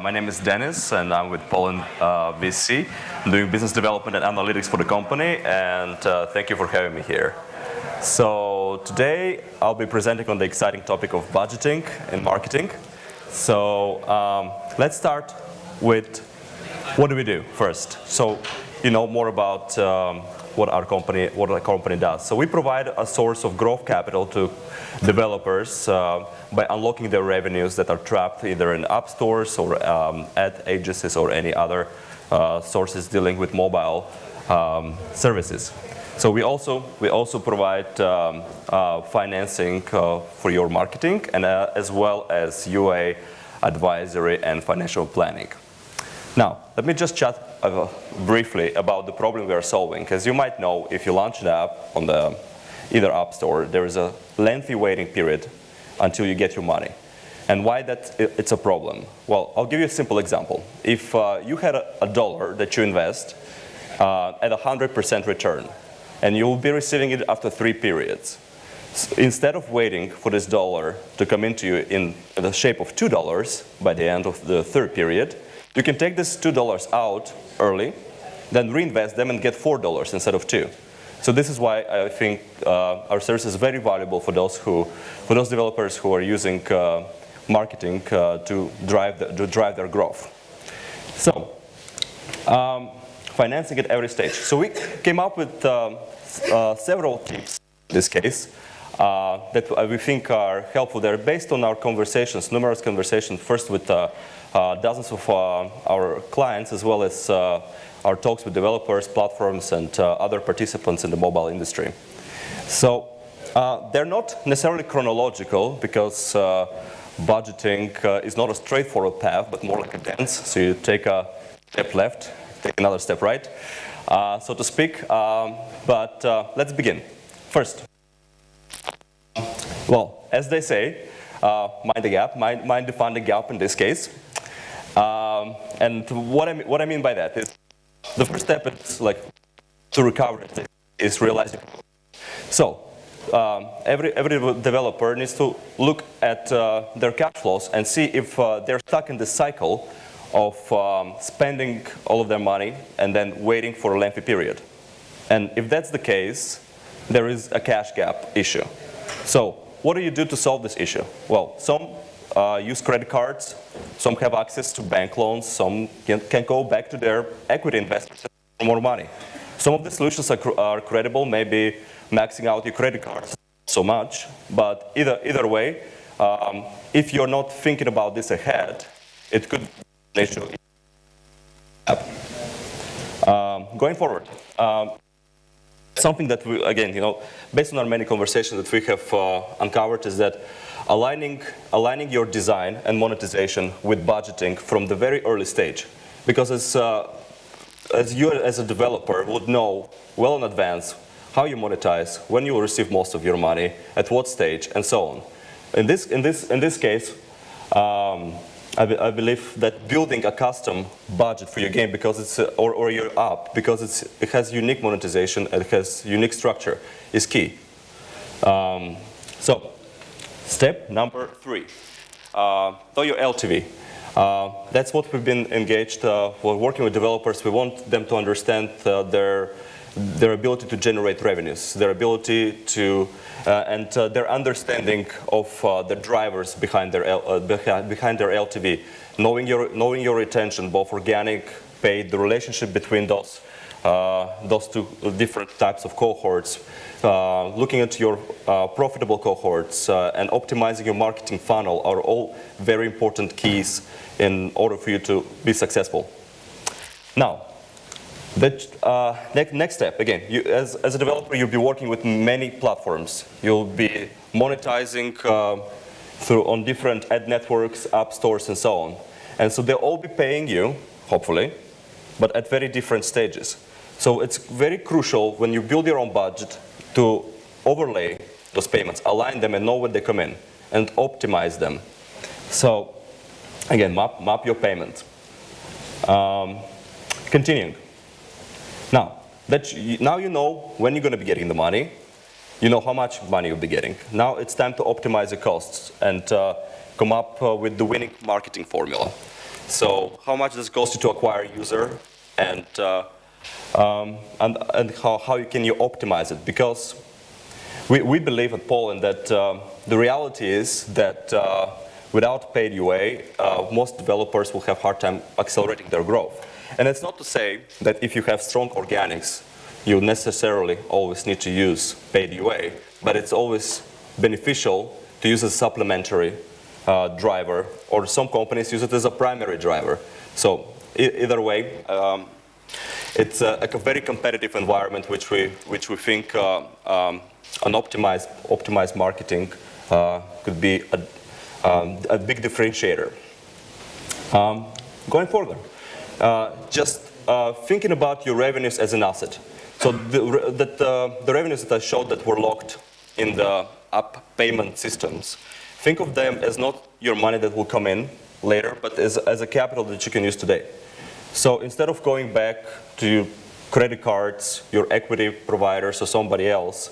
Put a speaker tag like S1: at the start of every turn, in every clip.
S1: My name is Denis, and I'm with Pollen VC. I'm doing business development and analytics for the company, and thank you for having me here. So today, I'll be presenting on the exciting topic of budgeting and marketing. So let's start with what do we do first. So you know more about what our company does. So we provide a source of growth capital to developers by unlocking their revenues that are trapped either in app stores or ad agencies or any other sources dealing with mobile services. So we also provide financing for your marketing and as well as UA advisory and financial planning. Now, let me just chat briefly about the problem we are solving. As you might know, if you launch an app on the either app store, there is a lengthy waiting period until you get your money. And why it's a problem? Well, I'll give you a simple example. If you had a dollar that you invest at 100% return, and you'll be receiving it after 3 periods, instead of waiting for this dollar to come into you in the shape of $2 by the end of the 3rd period, you can take this $2 out early, then reinvest them and get $4 instead of 2. So this is why I think our service is very valuable for those developers who are using marketing to drive their growth. So financing at every stage. So we came up with several tips in this case that we think are helpful. They're based on our conversations, numerous conversations, first with dozens of our clients, as well as our talks with developers, platforms, and other participants in the mobile industry. So they're not necessarily chronological, because budgeting is not a straightforward path, but more like a dance. So you take a step left, take another step right, so to speak. But let's begin. First, well, as they say, mind the gap, mind the funding gap in this case. And what I mean by that is, the first step is like to recover it is realizing. So every developer needs to look at their cash flows and see if they're stuck in the cycle of spending all of their money and then waiting for a lengthy period. And if that's the case, there is a cash gap issue. So what do you do to solve this issue? Well, some use credit cards, some have access to bank loans, some can go back to their equity investors for more money. Some of the solutions are credible, maybe maxing out your credit cards so much, but either way, if you're not thinking about this ahead, it could actually happen. Going forward, something that we, again, based on our many conversations that we have uncovered, is that aligning your design and monetization with budgeting from the very early stage. Because as you as a developer would know well in advance how you monetize, when you will receive most of your money, at what stage, and so on. In this case, I believe that building a custom budget for your game, because it's or your app, because it has unique monetization and it has unique structure, is key. So step number 3, know your LTV. That's what we've been engaged for working with developers. We want them to understand their ability to generate revenues, their ability to, and their understanding of the drivers behind their LTV, knowing your retention, both organic, paid, the relationship between those 2 different types of cohorts, looking at your profitable cohorts, and optimizing your marketing funnel are all very important keys in order for you to be successful. Now, the next step, again, as a developer, you'll be working with many platforms. You'll be monetizing on different ad networks, app stores, and so on. And so they'll all be paying you, hopefully, but at very different stages. So it's very crucial when you build your own budget to overlay those payments, align them, and know when they come in, and optimize them. So again, map your payment. Continuing. Now you know when you're going to be getting the money. You know how much money you'll be getting. Now it's time to optimize the costs and come up with the winning marketing formula. So how much does it cost you to acquire a user, and how can you optimize it? Because we believe at Pollen that the reality is that without paid UA, most developers will have a hard time accelerating their growth. And it's not to say that if you have strong organics, you necessarily always need to use paid UA, but it's always beneficial to use a supplementary driver, or some companies use it as a primary driver. So either way, it's a very competitive environment, which we think an optimized marketing could be a big differentiator. Going forward, just thinking about your revenues as an asset. So the revenues that I showed that were locked in the app payment systems, think of them as not your money that will come in later, but as a capital that you can use today. So instead of going back to credit cards, your equity providers, or somebody else,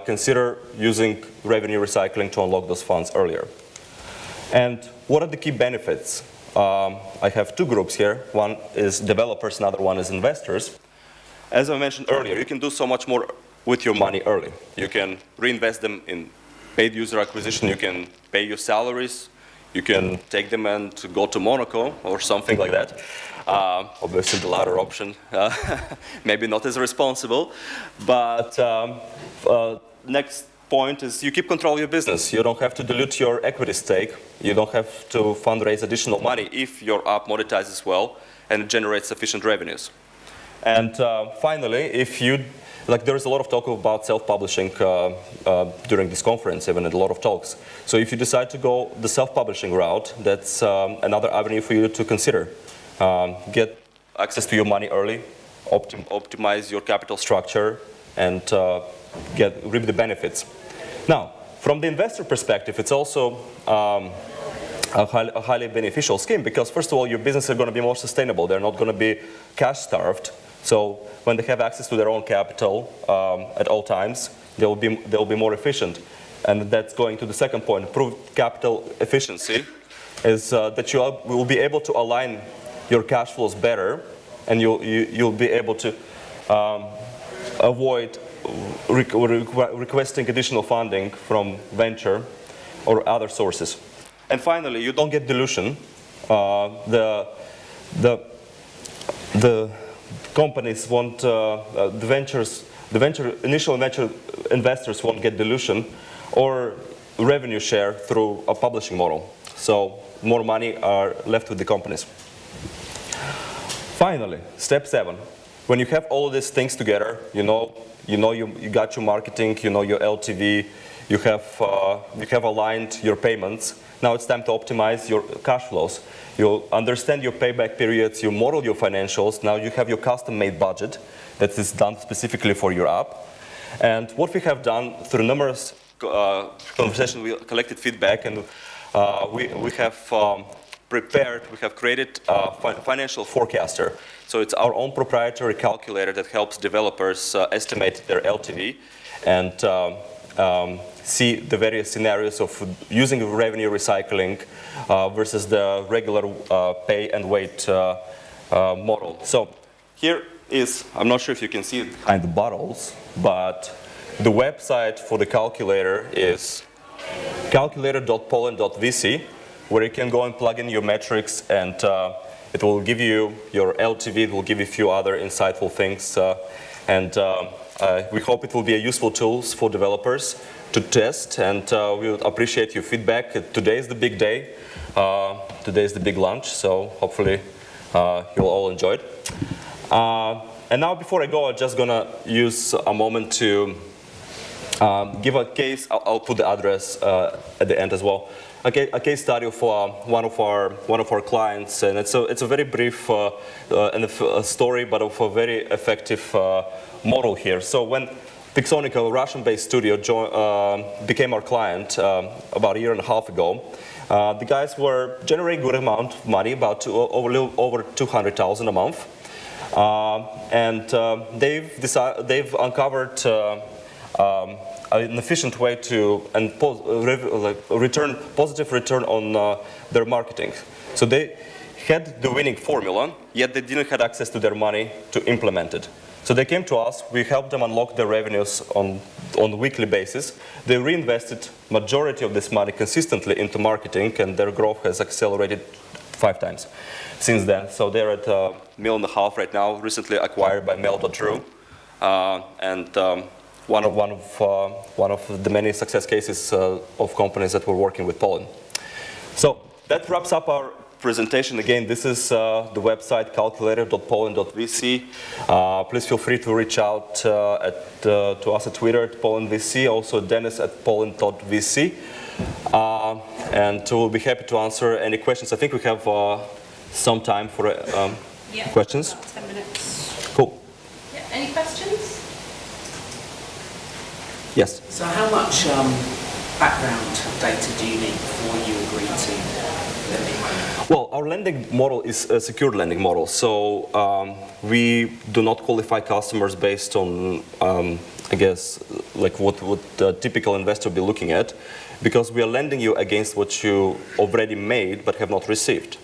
S1: consider using revenue recycling to unlock those funds earlier. And what are the key benefits? I have two groups here. One is developers, another one is investors. As I mentioned earlier, you can do so much more with your money early. You can reinvest them in paid user acquisition. You can pay your salaries. You can take them and go to Monaco or something like that. Obviously, the latter option, maybe not as responsible. But next point is you keep control of your business. You don't have to dilute your equity stake. You don't have to fundraise additional money if your app monetizes well and generates sufficient revenues. And finally, if you, there's a lot of talk about self-publishing during this conference, even a lot of talks. So if you decide to go the self-publishing route, that's another avenue for you to consider. Get access to your money early, optimize your capital structure, and reap the benefits. Now, from the investor perspective, it's also a highly beneficial scheme because, first of all, your business is going to be more sustainable. They're not going to be cash-starved. So when they have access to their own capital at all times, they'll be more efficient. And that's going to the second point. Improved capital efficiency is that you will be able to align your cash flows better, and you'll be able to avoid requesting additional funding from venture or other sources. And finally, you don't get dilution. The companies won't, initial venture investors won't get dilution or revenue share through a publishing model. So more money are left with the companies. Finally, step 7. When you have all of these things together, you got your marketing, you know your LTV, you have aligned your payments. Now it's time to optimize your cash flows. You understand your payback periods, you model your financials. Now you have your custom-made budget that is done specifically for your app. And what we have done through numerous conversations, we collected feedback, and we have created a financial forecaster. So it's our own proprietary calculator that helps developers estimate their LTV and see the various scenarios of using revenue recycling versus the regular pay and wait model. So here is, I'm not sure if you can see it behind the bottles, but the website for the calculator is calculator.pollen.vc, where you can go and plug in your metrics, and it will give you your LTV, it will give you a few other insightful things, and we hope it will be a useful tool for developers to test, and we would appreciate your feedback. Today is the big day. Today is the big lunch, so hopefully you'll all enjoy it. And now before I go, I'm just going to use a moment to give a case. I'll put the address at the end as well. A case study for one of our clients, and it's a very brief and a story, but of a very effective model here. So when Pixonic, a Russian-based studio, became our client about a year and a half ago, the guys were generating a good amount of money, about over 200,000 a month, and they've uncovered an efficient way to positive return on their marketing. So they had the winning formula, yet they didn't have access to their money to implement it. So they came to us, we helped them unlock their revenues on a weekly basis. They reinvested majority of this money consistently into marketing, and their growth has accelerated 5 times since then. So they're at $1.5 million right now, recently acquired by Mail.ru. One of the many success cases of companies that were working with Pollen. So that wraps up our presentation. Again, this is the website calculator.pollen.vc. Please feel free to reach out to us at Twitter at pollenvc, also Denis at pollen.vc. And we'll be happy to answer any questions. I think we have some time for questions.
S2: About 10 minutes.
S1: Cool.
S2: Yeah, any questions?
S1: Yes.
S3: So how much background data do you need before you agree to lending money?
S1: Well, our lending model is a secured lending model. So we do not qualify customers based on, I guess, like what a typical investor would be looking at, because we are lending you against what you already made but have not received.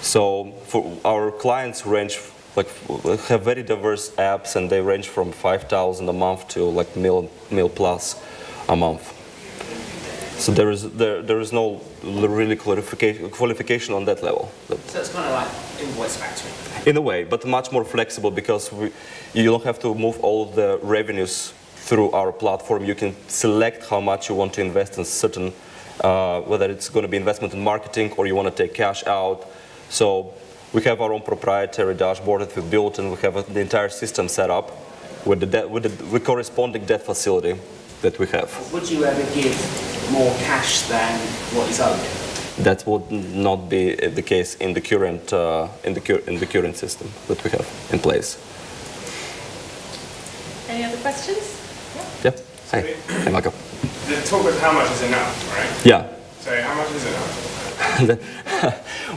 S1: So for our clients have very diverse apps, and they range from 5,000 a month to like mil plus a month. So there is no really qualification on that level.
S3: So it's kind of like invoice factoring?
S1: In a way, but much more flexible, because you don't have to move all of the revenues through our platform. You can select how much you want to invest in certain, whether it's going to be investment in marketing or you want to take cash out. So we have our own proprietary dashboard that we built, and we have the entire system set up with the corresponding debt facility that we have.
S3: Would you ever give more cash than what is owed?
S1: That would not be the case in the current system that we have in place.
S2: Any other questions?
S1: Yeah. Hi. Hi, Marco.
S4: The talk was how much is enough, right?
S1: Yeah.
S4: So how much is enough?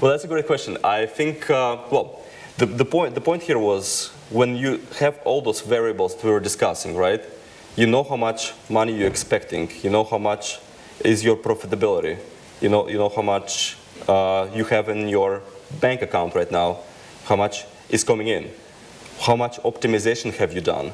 S1: Well, that's a great question. I think, the point here was, when you have all those variables that we were discussing, right? You know how much money you're expecting. You know how much is your profitability. You know how much you have in your bank account right now. How much is coming in. How much optimization have you done?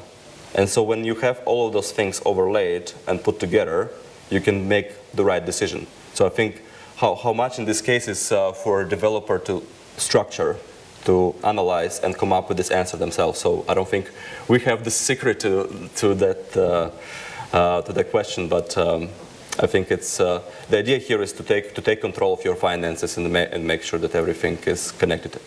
S1: And so when you have all of those things overlaid and put together, you can make the right decision. So I think how much in this case is for a developer to structure, to analyze, and come up with this answer themselves. So I don't think we have the secret to that question, but I think it's the idea here is to take control of your finances and make sure that everything is connected.